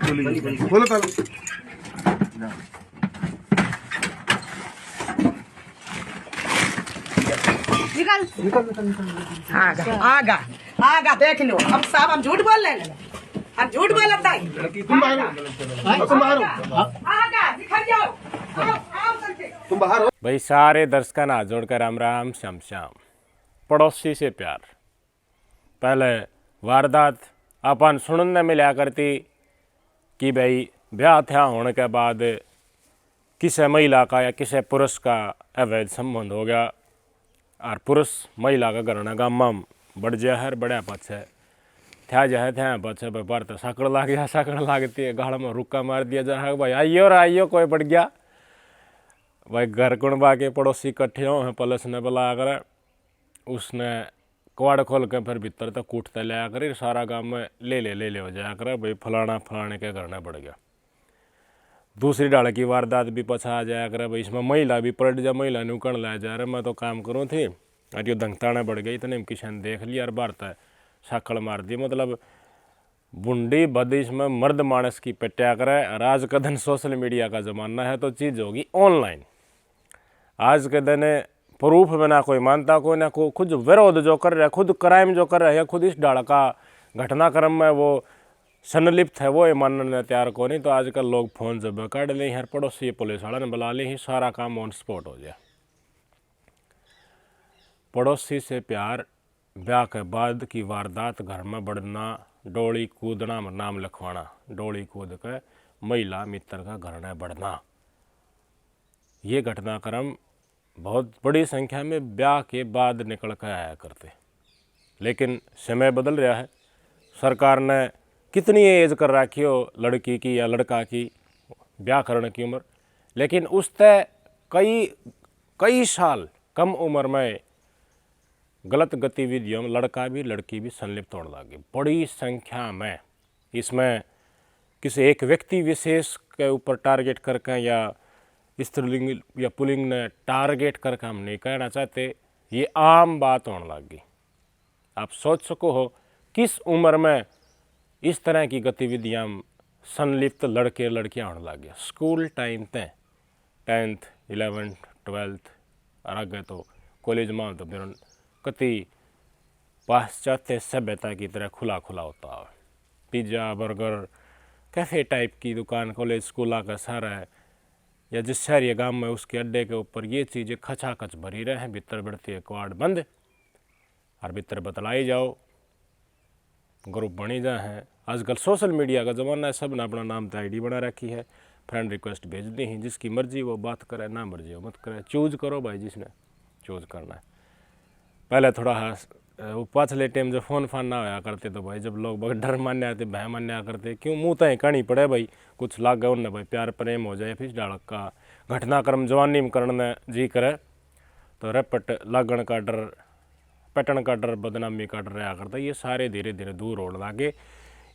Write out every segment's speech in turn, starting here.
बोलो पहले। निकल निकल आगा आगा देख लो। अब साहब हम झूठ बोल रहे हैं, हम झूठ बोल रहे हैं। तुम बाहर हो, तुम बाहर हो, आगा निकल जाओ, आओ करके। तुम बाहर हो। भाई सारे दर्शकों ना जोड़कर राम राम श्याम श्याम। पड़ोसी से प्यार। पहले वारदात अपन सुनने मिला करती कि भाई ब्याह था होने के बाद किसी महिला का या किसी पुरुष का अवैध संबंध हो गया और पुरुष महिला का घरना गाम बढ़ जहर बढ़िया पछे था जह थे पछे व्यापार तो साकड़ लाग गया, साकड़ लागती है गाड़ में रुका मार दिया जाए भाई आइयो रे आइयो कोई बढ़ गया। भाई घर कुणबा के पड़ोसी इकट्ठे हो हैं, पुलिस ने बुला कर उसने कवाड़ खोल के फिर भीतर तक कूटते लिया कर सारा गांव में ले हो जाया कर भाई फलाना फलाने के घर में बढ़ गया। दूसरी डाल की वारदात भी पछा आ जाया कर भाई इसमें महिला भी पलट जा, महिला ने उकड़ लाया जा रहा मैं तो काम करूँ थी और ये दंगताने बढ़ गई इतने किशन देख लिया और बारता साकड़ मार दी। मतलब बुंडी बद इसमें मर्द मानस की पेट्या करे। और आज के दिन सोशल मीडिया का ज़माना है तो चीज़ होगी ऑनलाइन। आज के दिन प्रूफ बिना कोई मानता कोई ना को खुद विरोध जो कर रहा है, खुद क्राइम जो कर रहा है, खुद इस डाल का घटनाक्रम में वो संलिप्त है वो ये मानने तैयार को नहीं। तो आजकल लोग फ़ोन जब काट ले हर पड़ोसी पुलिस वाला ने बुला ले ही सारा काम ऑन स्पॉट हो जाए। पड़ोसी से प्यार। ब्याह के बाद की वारदात घर में बढ़ना, डोली कूदना नाम लिखवाना, डोली कूद के महिला मित्र का घर में बढ़ना, ये घटनाक्रम बहुत बड़ी संख्या में ब्याह के बाद निकल कर आया करते। लेकिन समय बदल रहा है। सरकार ने कितनी एज कर रखी हो लड़की की या लड़का की ब्याह करने की उम्र, लेकिन उससे कई साल कम उम्र में गलत गतिविधियों में लड़का भी लड़की भी संलिप्त होने लगे बड़ी संख्या में। इसमें किसी एक व्यक्ति विशेष के ऊपर टारगेट करके या स्त्रीलिंग या पुल्लिंग ने टारगेट करके हम नहीं कहना चाहते, ये आम बात होने लगी। आप सोच सको हो किस उम्र में इस तरह की गतिविधियां संलिप्त लड़के लड़कियां होने लगे। स्कूल टाइम तक 10th 11th 12th और आगे तो कॉलेज में तो फिर कति पाश्चात्य सभ्यता की तरह खुला होता है। पिज़्ज़ा बर्गर कैफ़े टाइप की दुकान कॉलेज स्कूल का सारा है या जिस शहर गांव में उसके अड्डे के ऊपर ये चीज़ें खचाखच भरी रहे हैं। भीतर बढ़ती है क्वाड बंद और भीतर बतलाई जाओ, ग्रुप बनी जा है। आजकल सोशल मीडिया का ज़माना है, सब ने अपना नाम तो आईडी बना रखी है, फ्रेंड रिक्वेस्ट भेज दी है, जिसकी मर्जी वो बात करे, ना मर्जी वो मत करे। चूज करो भाई जिसने चूज करना है। पहले थोड़ा वो पाछले टाइम जो फ़ोन फान ना होया करते तो भाई जब लोग डर मान्या आते भय मान्या करते क्यों मुँह तय कहानी पड़े भाई कुछ लाग गए उनने भाई प्यार प्रेम हो जाए फिर डाल का घटनाक्रम जवानी में करने जी करे तो रपट लागण का डर, पटन का डर, बदनामी का डर रहा करता। ये सारे धीरे धीरे दूर होने लगे।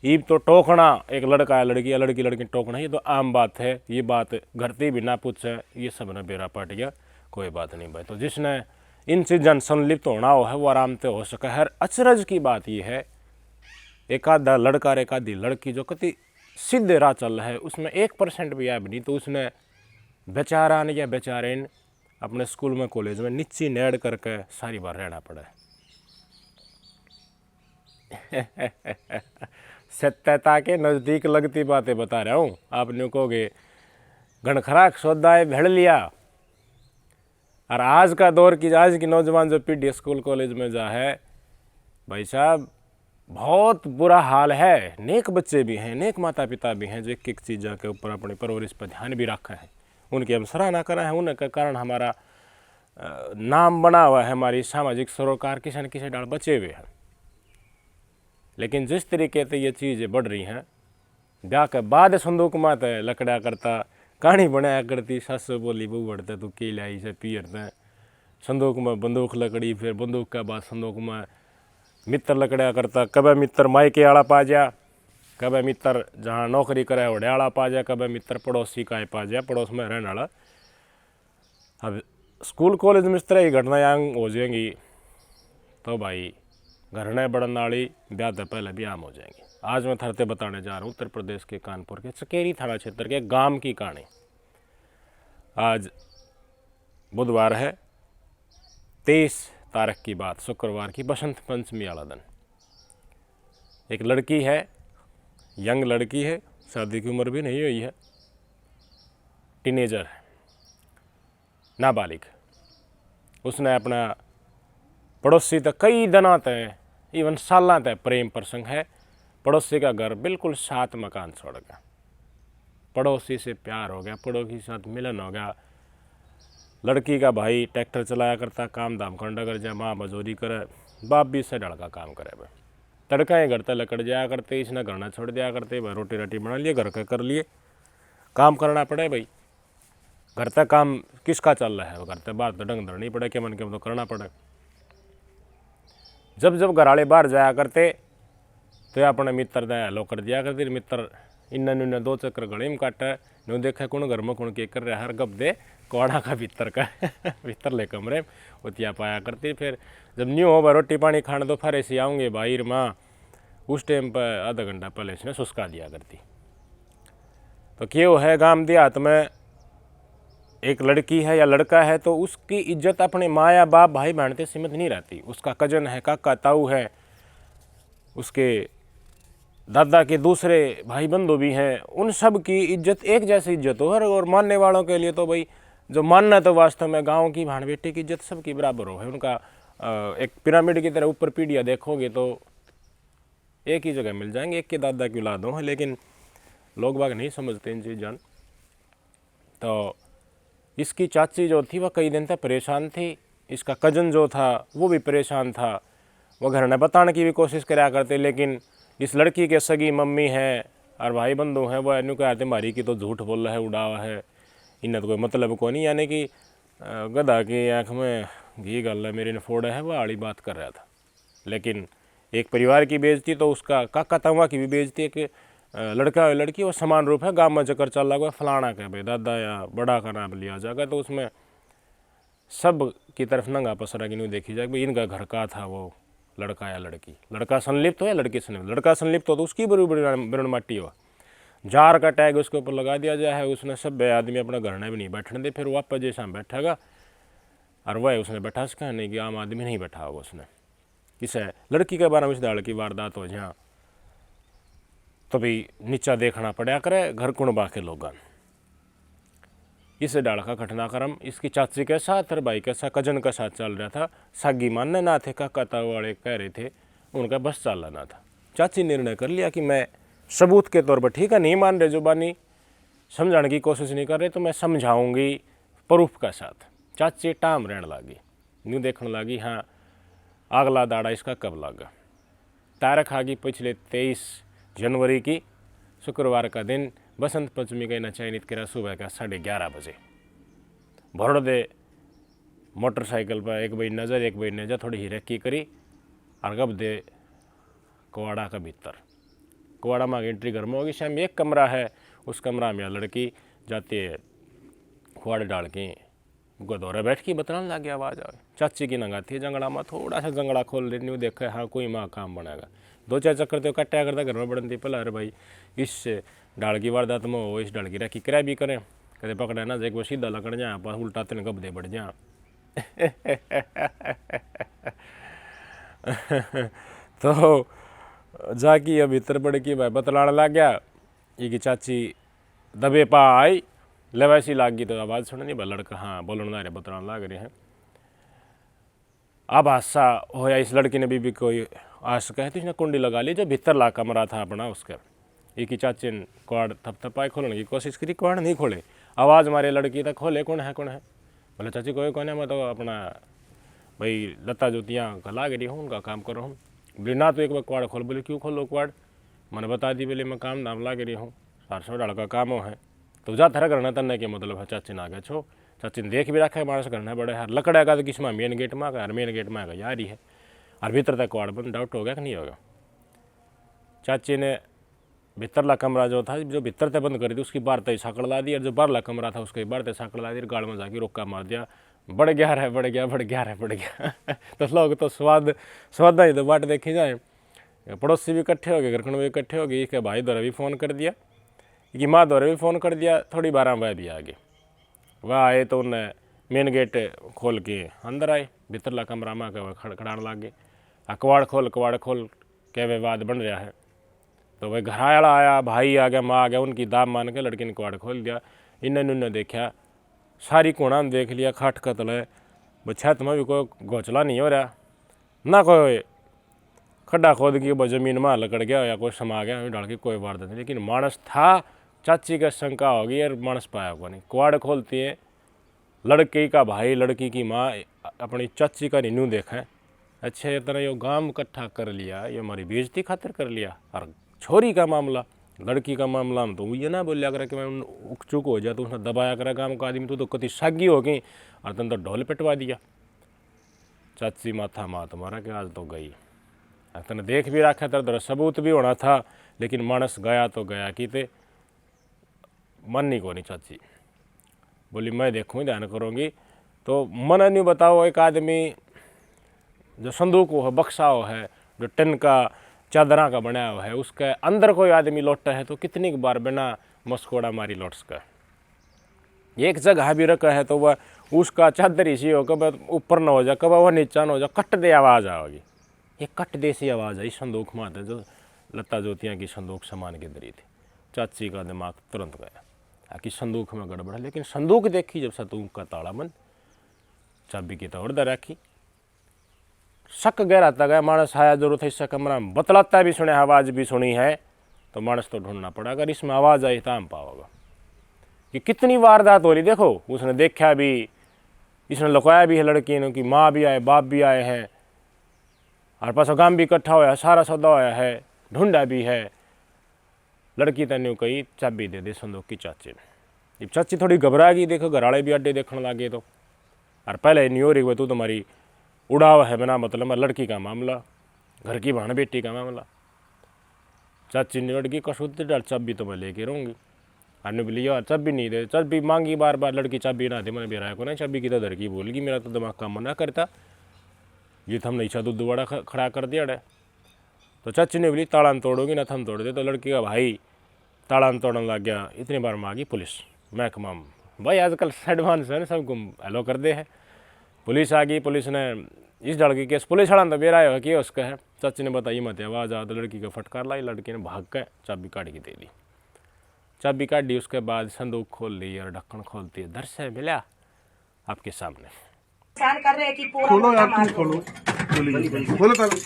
ईब तो टोकना एक लड़का है लड़की या लड़की टोकना ये तो आम बात है। ये बात घरती भी ना पूछे ये सब ने बेरा पाट गया, कोई बात नहीं भाई। तो जिसने इन चीज़ों संलिप्त होना हो है वो आराम से हो सके। हर अचरज की बात ये है एक आधा लड़का और एक आधी लड़की जो कति सीधे राह चल रहा है उसमें 1% भी आए नहीं तो उसने बेचारान या बेचारेन अपने स्कूल में कॉलेज में नीची नेड़ करके सारी बार रहना पड़ा है। सत्यता के नज़दीक लगती बातें बता रहा हूँ। आप न्यू कहोगे घनखराक सौदा है भेड़ लिया। और आज का दौर की आज की नौजवान जो पीढ़ी स्कूल कॉलेज में जा है भाई साहब बहुत बुरा हाल है। नेक बच्चे भी हैं, नेक माता पिता भी हैं जो एक चीज़ों के ऊपर अपनी परवरिश पर ध्यान भी रखा है, उनकी हम सराहना करा है। उनके कारण हमारा नाम बना हुआ है, हमारी सामाजिक सरोकार किसी न किसी डाल बचे हुए हैं। लेकिन जिस तरीके से ये चीज़ें बढ़ रही हैं ब्याह के बाद संदूक मात लकड़ा करता कहानी बनाया करती सस बोली बहू बढ़ते तो के लाई से पियरते संदूक में बंदूक लकड़ी, फिर बंदूक के बाद संदूक में मित्र लकड़ा करता। कभी मित्र मायके आड़ा पा जा, कभी मित्र जहाँ नौकरी करे वड़े आड़ा पा जा, कभी मित्र पड़ोसी का पा जा, पड़ोस में रहने वाला। अब स्कूल कॉलेज में इस तरह की घटनाएँ हो जाएंगी तो भाई घरने बढ़ने वाली ब्याह से पहले भी आम हो जाएंगी। आज मैं थरते बताने जा रहा हूँ उत्तर प्रदेश के कानपुर के चकेरी थाना क्षेत्र के गांव की कहानी। आज बुधवार है, 23 तारीख की बात, शुक्रवार की, बसंत पंचमी वाला दिन। एक लड़की है, यंग लड़की है, शादी की उम्र भी नहीं हुई है, टीनेजर है, नाबालिग। उसने अपना पड़ोसी तक कई दिनों तक, इवन सालों तक प्रेम प्रसंग है। पड़ोसी का घर बिल्कुल 7 मकान छोड़ गया, पड़ोसी से प्यार हो गया, पड़ोसी के साथ मिलन हो गया। लड़की का भाई ट्रैक्टर चलाया करता, काम धाम खंडा कर जाए, माँ मजदूरी करे, बाप भी इससे ढड़का काम करे। भाई तड़का ही घर तक लकड़ जाया करते, इसने घर ना छोड़ दिया करते। भाई रोटी राटी बना लिए, घर का कर लिए, काम करना पड़े। भाई घर तक काम किसका चल रहा है, घर तक बाहर तो डंग धरनी पड़े, के मन के तो करना पड़े। जब जब घर वाले बाहर जाया करते तो अपने मित्र ने हेलो कर दिया करते। मित्र इन्ना 2 चक्कर गले में काटे, नो देखा कौन घर में कौन के कर रहा, हर गप दे कोड़ा का भीतर का भीतर ले कमरे उतिया पाया करती। फिर जब न्यू हो रोटी पानी खाने तो फिर ऐसे आऊँगे भाई माँ, उस टाइम पर आधा घंटा पहले इसने सुस्का दिया करती। तो क्यों है गांव देहात में एक लड़की है या लड़का है तो उसकी इज्जत अपने माँ या बाप भाई बहन से सीमित नहीं रहती। उसका कजन है, काका ताऊ है, उसके दादा के दूसरे भाई बंधु भी हैं, उन सब की इज्जत एक जैसी इज्जत हो। और मानने वालों के लिए तो भाई जो मानना तो वास्तव में गांव की भाण बेटी की इज्जत सबकी बराबर हो है। उनका एक पिरामिड की तरह ऊपर पीढ़ियाँ देखोगे तो एक ही जगह मिल जाएंगे, एक के दादा की औलादों है, लेकिन लोग बाग नहीं समझते इन चीज़। तो इसकी चाची जो थी वह कई दिन तक परेशान थी, इसका कजन जो था वो भी परेशान था। वह घर ने बताने की भी कोशिश कराया करते, लेकिन इस लड़की के सगी मम्मी हैं और भाई बंधु हैं, वह इन्हों कहते मारी की तो झूठ बोल रहा है, उड़ावा है, इन्हें तो कोई मतलब को नहीं। यानी कि गधा की आँख में घी गल है, मेरी ने फोड़ा है, वह आड़ी बात कर रहा था। लेकिन एक परिवार की बेइज्जती तो उसका काका तवा की भी बेइज्जती है कि लड़का और लड़की वो समान रूप है। गांव में चक्कर चल रहा है फलाना का भाई दादा या बड़ा का नाम लिया जाएगा तो उसमें सब की तरफ नंगा पसरा की नहीं देखी जाएगी। इनका घर का था वो लड़का या लड़की, लड़का संलिप्त हो या लड़की संलिप्त, लड़का संलिप्त हो तो उसकी बड़ी बड़ी माटी हो, जार का टैग उसके ऊपर लगा दिया जाए है। उसने सब आदमी अपना घर में भी नहीं बैठने दे, फिर वापस जैसा बैठेगा और वह उसने बैठा सका नहीं कि आम आदमी नहीं बैठा होगा उसने। किसे लड़की के बारे में इस दाड़ की वारदात हो जहाँ तो भी नीचा देखना पड़ा करे घर कुणबा के लोग। इस डाल का घटनाक्रम इसकी चाची के साथ और भाई के साथ कजन के साथ चल रहा था। सागी मानने ना थे, काका ताऊ वाले कह रहे थे, उनका बस चलना था। चाची निर्णय कर लिया कि मैं सबूत के तौर पर, ठीक है नहीं मान रहे जुबानी समझाने की कोशिश नहीं कर रहे तो मैं समझाऊंगी प्रूफ के साथ। चाची टाम रहने लगी, न्यू देखने लगी हाँ अगला दाड़ा इसका कब लगा। तारीख आ गई पिछले 23 जनवरी की, शुक्रवार का दिन, बसंत पंचमी का चयनित करा सुबह का 11:30 बजे। भरोड़ दे मोटरसाइकिल पर एक बजी नज़र, एक बजी नजर, थोड़ी ही रेकी करी और गब दे कुआड़ा का भीतर। कुआड़ा में एंट्री घर में होगी, शाम एक कमरा है, उस कमरा में लड़की जाती है, कुआड़े डाल के गोदौरे बैठ के बतलाने लग गया, आवाज़ आए। चाची की नंगाती है जंगड़ा में, थोड़ा सा जंगड़ा खोल लेनी वो देखा हाँ कोई माँ काम बनेगा। 2-4 चक्कर तो कट्टा करता घर में बढ़ती पला, अरे भाई इस डाल की वारदात में हो, इस डाल की रखी किराया भी करें, कदे पकड़े ना एक वो सीधा लकड़ जाए पर उल्टाते गब दे बढ़ जा। तो जाकी अब भीतर पड़ की भाई बतलाने लग गया, ये की चाची दबे पा आई, ले वैसी लाग गई तो आवाज़ सुन नहीं, लड़का हाँ बोलने ला रहे बतलाने लग रहे हैं। अब हादसा होया, इस लड़की ने भी कोई आश कहे तो इसने कुंडी लगा ली जो भीतर ला कमरा था अपना उसका। एक ही चाची ने कुआड़ थपथपाई खोलने की कोशिश करी, कुआड़ नहीं खोले, आवाज़ मारे लड़की तक खोले कौन है बोले चाची कोई कौन है, मैं तो अपना भाई लता जोतियाँ गला गिरी हूँ उनका काम कर रहा हूँ। बोले ना तो एक बार कुआड़ खोल, बोले क्यों खोलो कुआड़, मैंने बता दी बोले मैं काम नाम ला गिरी हूँ, 400 डाल का काम है तो जा थरा करना तन्ने के मतलब है। चाची ना गया छो, चाची ने देख भी रखा है मानस करना बड़े यार लकड़ेगा तो किस में मेन गेट में आगा, मेन गेट में आगा यार ही है और भीतर तक कुआड़ बंद, डाउट हो गया कि नहीं होगा। चाची ने भीतरला कमरा जो था, जो भीतर तक बंद करी थी उसकी बाहर तक साकड़ ला दी, और जो बाहरला कमरा था उसके बाहर तक साकड़ ला दी, गाड़ में जाके रोका मार दिया, बढ़ गया है। तो लोग तो स्वादा ही तो बाट देखी जाए पड़ोसी भी इकट्ठे हो गए, घरखंड भी इकट्ठे हो गए। इसके भाई द्वारा भी फ़ोन कर दिया, कि माँ द्वारा भी फ़ोन कर दिया। थोड़ी बार वह भी आ गए। वह आए तो उन्हें मेन गेट खोल के अंदर आए, भीतरला कमरा में के खड़खड़ाने लग गए। कवाड़ खोल के विवाद बन रहा है। तो वह घर आया, भाई आ गया, माँ आ गया, उनकी दाम मान के लड़के ने कवाड़ खोल दिया। इन्हें देखा, सारी कोना में देख लिया, खाट कतल है, छत में भी कोई घोंचला नहीं हो रहा, ना कोई खड्डा खोद की वो जमीन में लकड़ गया या कोई समा गया डाल के, कोई वारदात नहीं। लेकिन मानस था, चाची का शंका होगी और मानस पाया को नहीं। कुआड़ खोलती है, लड़के का भाई लड़की की माँ अपनी चाची का निन्नू देखा, अच्छा ये तरह यो गांव इकट्ठा कर लिया, ये हमारी बेइज्जती खातिर कर लिया। और छोरी का मामला, लड़की का मामला में तो ये ना बोलिया करे कि मैं उकचुक हो जाए तो उसने दबाया करा गाँव का आदमी, तो कति सागी हो गई और तन तो ढोल पिटवा दिया। चाची माथा मात मारा कि आज तो गई। तने देख भी रखा तेरे सबूत भी होना था, लेकिन मानस गया तो गया कि ते मन नहीं को नहीं। चाची बोली मैं देखूँ, ध्यान करूँगी। तो मन नहीं बताओ, एक आदमी जो संदूक हो बक्सा हो है, जो टिन का चादरा का बनाया हुआ है, उसके अंदर कोई आदमी लौटता है तो कितनी बार बिना मस्कोड़ा मारी लौट सका। एक जगह भी रखा है तो वह उसका चादर इसी हो, कब ऊपर न हो जाए, कब वह नीचा न हो जाए, कट दे आवाज़ आओगी। ये कट देसी आवाज़ आई संदूक में आते, जो लता ज्योतियाँ की संदूक सामान की दरी थी। चाची का दिमाग तुरंत गया कि संदूक में गड़बड़ है। लेकिन संदूक देखी जब संदूक का ताला बंद, चाबी की तोड़ दे रखी, शक गहराता गया। मानस आया जरूरत है इससे कमरा में, बतलाता भी सुने, आवाज़ भी सुनी है, तो मानस तो ढूंढना पड़ा। अगर इसमें आवाज़ आई तो हम पाओगा कि कितनी वारदात हो रही। देखो उसने देखा भी, इसने लुकाया भी है लड़की ने, कि माँ भी आए, बाप भी आए हैं, और पास गांव भी इकट्ठा होया, सारा सौदा होया है, ढूंढा भी है। लड़की तन्यू कही चाबी दे दे संदूक की चाची ने। चाची थोड़ी घबरा गई, देखो घर वाले भी अड्डे देखने लगे। तो और पहले नहीं हो रही वो, तू तुम्हारी उड़ाव है बिना मतलब में, लड़की का मामला, घर की बहन बेटी का मामला। चाची ने लड़की कसूत डाल, चाबी तो मैं लेके रहूँगी। आने भी लिया, चाबी नहीं दे, चाबी मांगी बार बार, लड़की चाबी ना दे। मैंने बेरा को नहीं, चाबी की तो घर की बोल गई, मेरा तो दिमाग काम ना करता, ये तो हमने इच्छा दूध बड़ा खड़ा कर दिया है। तो चाची ने बोली ताड़ान तोड़ोगी ना, थम तोड़ दे। तो लड़की का भाई ताड़ान तोड़ने लग गया। इतनी बार में आ गई पुलिस महकमा में। भाई आजकल एडवांस है ना, सबको हेलो कर दे है। पुलिस आ गई, पुलिस ने इस लड़की केस, पुलिस वाला तो बेरा है कि उसका है। चाची ने बताई मत आवाज़ आ, तो लड़की का फटकार लाई, लड़की ने भाग के चाबी काट के दे दी। चाबी काट दी, उसके बाद संदूक खोल ली और ढक्कन खोलती है, दर से मिला आपके सामने। कर रहे कि पूरा खोलो यार, मार तुम खोलो, खोलो ताला।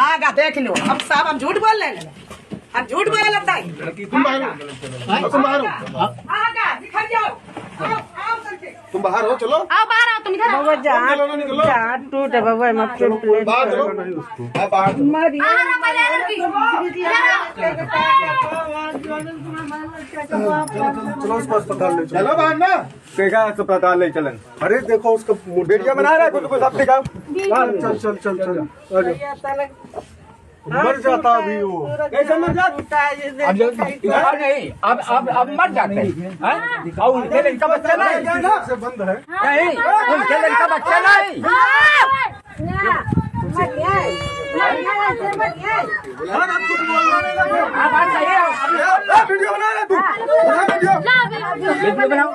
आगा देख लो। अब साहब हम झूठ बोल रहे हैं, हम झूठ बोल लगता है। तुम बाहर हो, तुम बाहर हो, आगा दिखा जाओ, आओ करके। तुम बाहर हो, चलो आओ बाहर आओ, तुम इधर आओ। निकलो ना, निकलो टूटे बाबा मत टूट ले। बाहर चलो, हाँ, बाहर चलो। बाहर आओ, बाहर आओ, चलो उसको अस्पताल ले चलो बाहर ना। केगा अस्पताल ले चलन। अरे देखो उसका वीडियो बना रहा है कुछ सब दिखाओ। चल चल चल चल आ जाओ। मर जाता अभी वो। कैसे मर जाता? अब नहीं, अब मर जाते हैं। और उनके इनका बच्चा नहीं से बंद है। नहीं, उनके इनका बच्चा नहीं। वीडियो बना रहा तू, वीडियो बनाओ।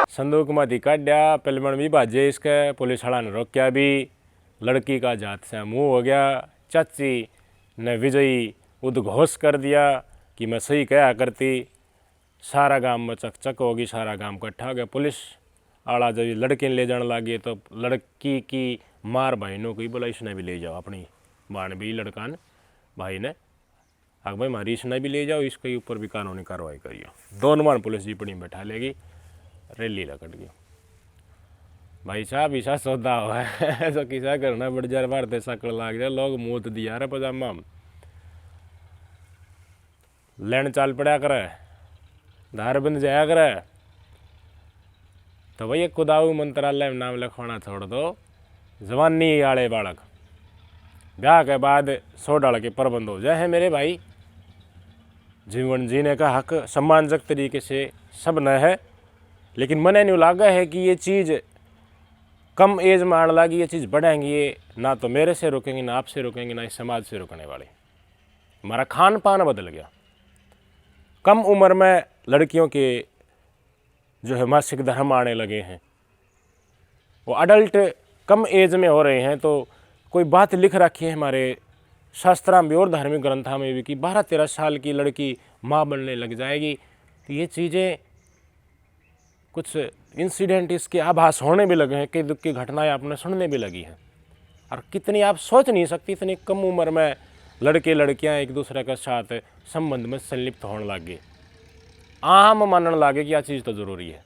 संदूक में काटा, पिलमण भी बाजे, इसके पुलिस वाला ने रोक्या भी। लड़की का जात से मुँह हो गया। चाची ने विजयी उद्घोष कर दिया कि मैं सही कहा करती। सारा गांव में चकचक होगी, सारा गांव इकट्ठा हो गया। पुलिस आला जब लड़के ने ले जाने लगे तो लड़की की मार बहनों को बोला इसने भी ले जाओ, अपनी बहन भी लड़का ने भाई ने आग भाई मारी इसने भी ले जाओ, इसके ऊपर भी कानूनी कार्रवाई करियो। दोनों मान पुलिस जीपड़ी में बैठा लेगी, रैली लकट गई। भाई साहब ऐसा सौदा हुआ है तो किसा करना बढ़ जा मारते सकड़ लाग जाए, लोग मूत दिया रे पजामा लेन चाल पड़ा करे, धार बंद जाया करे। तो भैया खुदाऊ मंत्रालय में नाम लिखवाना छोड़ दो। जवानी आले बालक ब्याह के बाद 100 डाल के प्रबंध हो जाए है मेरे भाई। जीवन जीने का हक सम्मानजनक तरीके से सब न है, लेकिन मने नहीं लगा है कि ये चीज़ कम एज में आने लगी, ये चीज़ बढ़ेंगी, ये ना तो मेरे से रोकेंगे, ना आपसे रोकेंगे, ना इस समाज से रोकने वाले। हमारा खान पान बदल गया। कम उम्र में लड़कियों के जो है मासिक धर्म आने लगे हैं, वो अडल्ट कम एज में हो रहे हैं। तो कोई बात लिख रखी है हमारे शास्त्रा में भी और धार्मिक ग्रंथों में भी कि 12-13 साल की लड़की माँ बनने लग जाएगी। तो ये चीज़ें कुछ इंसिडेंट इसके आभास होने भी लगे हैं, कई दुख की घटनाएं आपने सुनने भी लगी हैं। और कितनी आप सोच नहीं सकती, इतनी कम उम्र में लड़के लड़कियां एक दूसरे के साथ संबंध में संलिप्त होने लगे, आम मानने लगे कि यह चीज़ तो ज़रूरी है।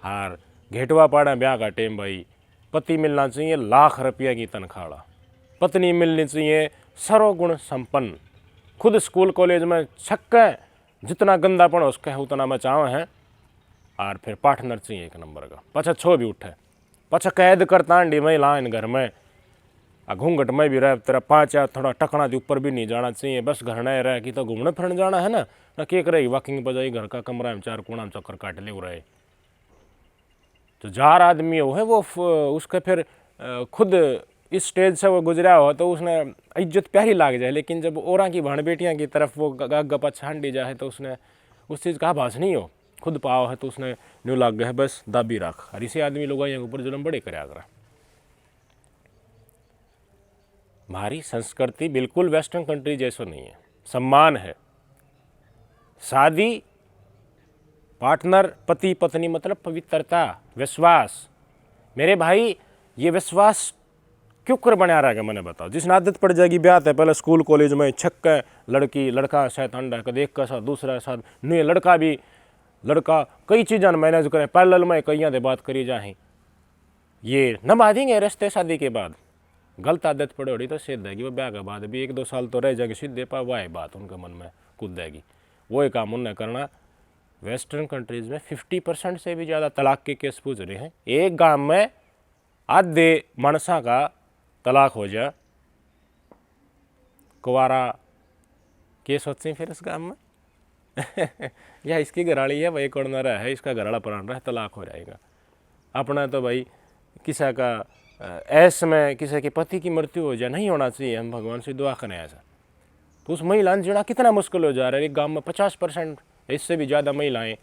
और घेटवा पाड़ा ब्याह का टेम भाई, पति मिलना चाहिए लाख रुपया की तनख्वाह, पत्नी मिलनी चाहिए सर्वगुण संपन्न, खुद स्कूल कॉलेज में छक्के जितना गंदापन हो उसका उतना मचाव है, और फिर पार्टनर चाहिए एक नंबर का। पछा छो भी उठे, पछा कैद करता अंडी महिला इन घर में, घूंघट में भी रह तेरा 5 या थोड़ा टकना के ऊपर भी नहीं जाना चाहिए, बस घर नहीं रह कि तो घूमने फिरने जाना है ना केक रही वॉकिंग पर जाई, घर का कमरा में 4 कोना में चक्कर काट ले रहे। तो 4 आदमी हो है वो उसके फिर खुद इस स्टेज से वो गुजरा हो तो उसने इज्जत प्यारी लाग जाए, लेकिन जब औरा की भाण बेटियाँ की तरफ वो गप्पा छांडी जाए तो उसने उस चीज़ का आभास नहीं हो, खुद पाओ है तो उसने न्यू लाग गया बस दाबी रख। और इसी आदमी लोग यहाँ ऊपर जुलम बड़े कर आगरा। हमारी संस्कृति बिल्कुल वेस्टर्न कंट्री जैसा नहीं है। सम्मान है, शादी पार्टनर पति पत्नी मतलब पवित्रता, विश्वास। मेरे भाई ये विश्वास क्यों कर बना रहा है मैंने बताओ। जिसने आदत पड़ जाएगी ब्याह है पहले स्कूल कॉलेज में छक्के लड़की लड़का शायद अंडा कद एक का साथ दूसरा साथ नहीं, लड़का कई चीज़ें मैनेज करें पैरेलल में कई दे बात करी जाए, ये नभा देंगे रिश्ते शादी के बाद। गलत आदत पड़े होगी तो सीध देगी वो ब्याह के बाद भी 1-2 साल तो रह जाएगी सीधे पा वाह बात उनके मन में कूद देगी, वो काम उन्हें करना। वेस्टर्न कंट्रीज़ में 50% से भी ज़्यादा तलाक के केस पूछ रहे हैं। एक गांव में आधे मनसा का तलाक हो जाए, कुवारा केस होते हैं फिर इस गांव में या इसकी घराड़ी है भाई कोड़ न रहा है, इसका घराड़ा पुराना रहा है, तलाक हो जाएगा। अपना तो भाई किसी का ऐस में किसी के पति की मृत्यु हो जाए, नहीं होना चाहिए, हम भगवान से दुआ करें ऐसा। तो उस महिला ने जीना कितना मुश्किल हो जा रहा है। एक गांव में 50% इससे भी ज़्यादा महिलाएं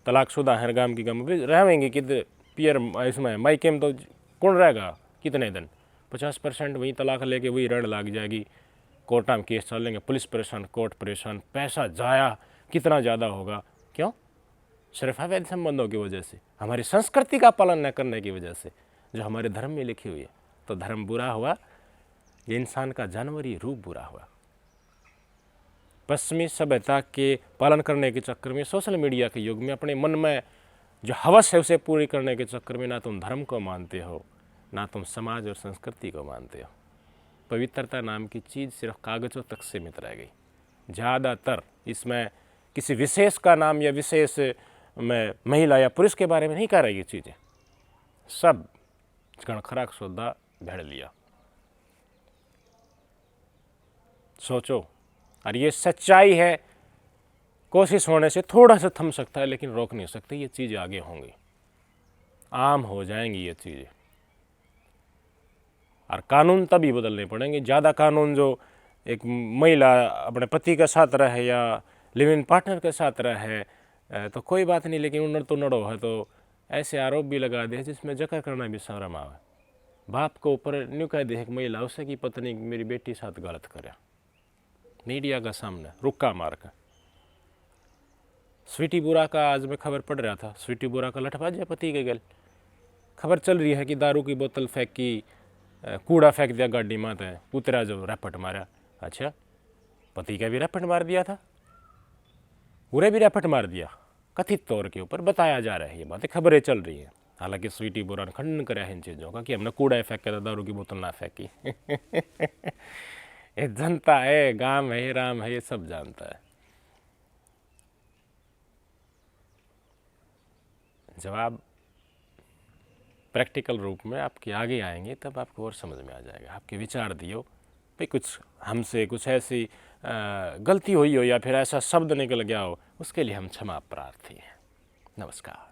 तलाकशुदा हर गांव की गांव में रहेंगी कि पियर इसमें मायके में तो कौन रहेगा कितने दिन, 50% वही तलाक लेके वही रण लाग जाएगी, कोर्टा में केस चलेंगे, पुलिस परेशान, कोर्ट परेशान, पैसा जाया कितना ज़्यादा होगा। क्यों? सिर्फ अवैध संबंधों की वजह से, हमारी संस्कृति का पालन न करने की वजह से, जो हमारे धर्म में लिखी हुई है। तो धर्म बुरा हुआ, ये इंसान का जानवरी रूप बुरा हुआ। पश्चिमी सभ्यता के पालन करने के चक्कर में, सोशल मीडिया के युग में अपने मन में जो हवस है उसे पूरी करने के चक्कर में ना तुम धर्म को मानते हो, ना तुम समाज और संस्कृति को मानते हो। पवित्रता नाम की चीज़ सिर्फ कागज़ों तक सीमित रह गई। ज़्यादातर इसमें किसी विशेष का नाम या विशेष में महिला या पुरुष के बारे में नहीं कह रही ये चीज़ें, सब गणखराक सौदा भेड़ लिया। सोचो, और ये सच्चाई है, कोशिश होने से थोड़ा सा थम सकता है लेकिन रोक नहीं सकते। ये चीज़ें आगे होंगी, आम हो जाएंगी ये चीज़ें। और कानून तभी बदलने पड़ेंगे। ज़्यादा कानून जो एक महिला अपने पति के साथ रहे या लिव इन पार्टनर के साथ रहे तो कोई बात नहीं, लेकिन उन्नड़ तो नड़ो है तो ऐसे आरोप भी लगा दे जिसमें जकर करना भी शर्म आवे। बाप को ऊपर न्यू कह दे एक महिला उसे की पत्नी मेरी बेटी साथ गलत करे, मीडिया का सामने रुक्का मार कर। स्वीटी बुरा का आज मैं खबर पढ़ रहा था, स्वीटी बुरा का लठबाज पति के गल खबर चल रही है कि दारू की बोतल फेंकी, कूड़ा फेंक दिया गाड़ी में, तो पुतरा जो रैपट मारा। अच्छा, पति का भी रैपट मार दिया था, पूरे भी रैपट मार दिया, कथित तौर के ऊपर बताया जा रहा है, ये बातें खबरें चल रही हैं। हालांकि स्वीटी बुरा ने खंडन करा है इन चीज़ों का कि हमने कूड़ा फेंका था, दारू की बोतल ना फेंकी ये जनता है, गांव है, राम है, ये सब जानता है। जब आप प्रैक्टिकल रूप में आपके आगे आएंगे तब आपको और समझ में आ जाएगा। आपके विचार दियो भाई कुछ हमसे कुछ ऐसी गलती हुई हो या फिर ऐसा शब्द निकल गया हो, उसके लिए हम क्षमा प्रार्थी हैं। नमस्कार।